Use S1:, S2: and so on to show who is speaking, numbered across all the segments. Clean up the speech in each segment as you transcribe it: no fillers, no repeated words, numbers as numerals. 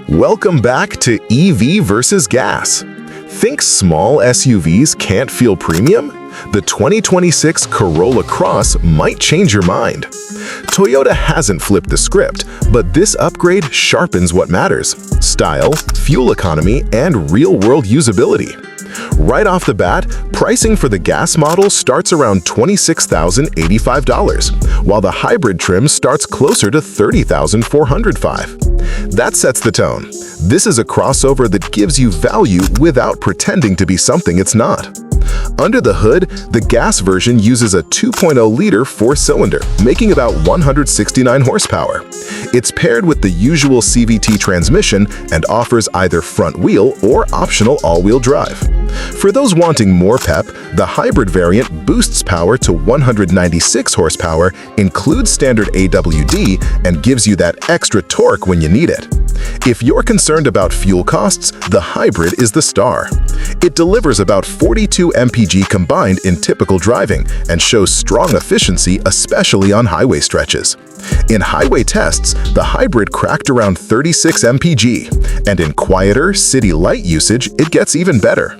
S1: Welcome back to EV versus gas. Think small SUVs can't feel premium? The 2026 Corolla Cross might change your mind. Toyota hasn't flipped the script, but this upgrade sharpens what matters: style, fuel economy, and real-world usability. Right off the bat, pricing for the gas model starts around $26,085, while the hybrid trim starts closer to $30,405. That sets the tone. This is a crossover that gives you value without pretending to be something it's not. Under the hood, the gas version uses a 2.0-liter four-cylinder, making about 169 horsepower. It's paired with the usual CVT transmission and offers either front-wheel or optional all-wheel drive. For those wanting more pep, the hybrid variant boosts power to 196 horsepower, includes standard AWD, and gives you that extra torque when you need it. If you're concerned about fuel costs, the hybrid is the star. It delivers about 42 mpg combined in typical driving and shows strong efficiency, especially on highway stretches. In highway tests, the hybrid cracked around 36 mpg, and in quieter, city light usage, it gets even better.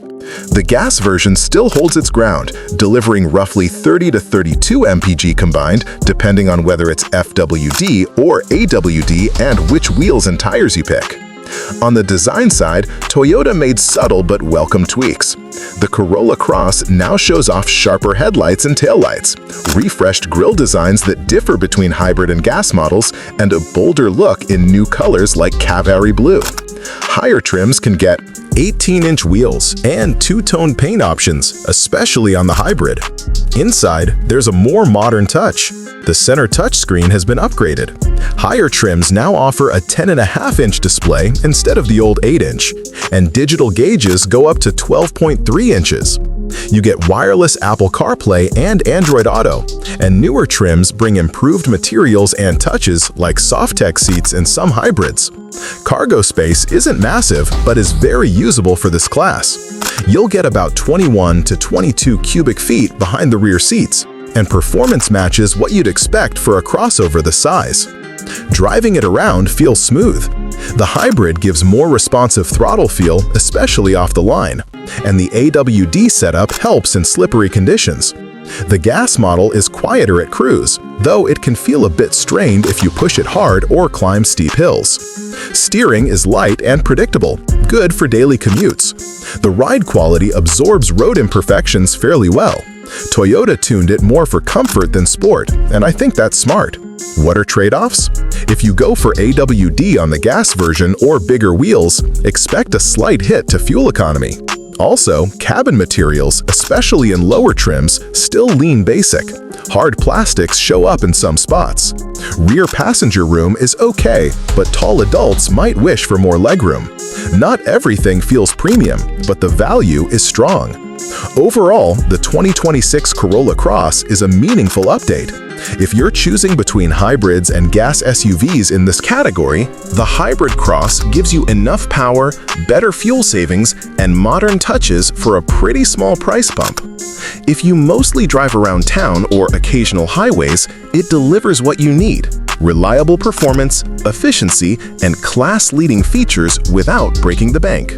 S1: The gas version still holds its ground, delivering roughly 30 to 32 mpg combined, depending on whether it's FWD or AWD and which wheels and tires you pick. On the design side, Toyota made subtle but welcome tweaks. The Corolla Cross now shows off sharper headlights and taillights, refreshed grille designs that differ between hybrid and gas models, and a bolder look in new colors like Cavalry Blue. Higher trims can get 18-inch wheels and two-tone paint options, especially on the hybrid. Inside, there's a more modern touch. The center touchscreen has been upgraded. Higher trims now offer a 10.5-inch display instead of the old 8-inch, and digital gauges go up to 12.3 inches. You get wireless Apple CarPlay and Android Auto, and newer trims bring improved materials and touches like Softex seats in some hybrids. Cargo space isn't massive, but is very usable for this class. You'll get about 21 to 22 cubic feet behind the rear seats, and performance matches what you'd expect for a crossover this size. Driving it around feels smooth. The hybrid gives more responsive throttle feel, especially off the line, and the AWD setup helps in slippery conditions. The gas model is quieter at cruise, though it can feel a bit strained if you push it hard or climb steep hills. Steering is light and predictable, good for daily commutes. The ride quality absorbs road imperfections fairly well. Toyota tuned it more for comfort than sport, and I think that's smart. What are trade-offs? If you go for AWD on the gas version or bigger wheels, expect a slight hit to fuel economy. Also, cabin materials, especially in lower trims, still lean basic. Hard plastics show up in some spots. Rear passenger room is okay, but tall adults might wish for more legroom. Not everything feels premium, but the value is strong. Overall, the 2026 Corolla Cross is a meaningful update. If you're choosing between hybrids and gas SUVs in this category, the Hybrid Cross gives you enough power, better fuel savings, and modern touches for a pretty small price bump. If you mostly drive around town or occasional highways, it delivers what you need: reliable performance, efficiency, and class-leading features without breaking the bank.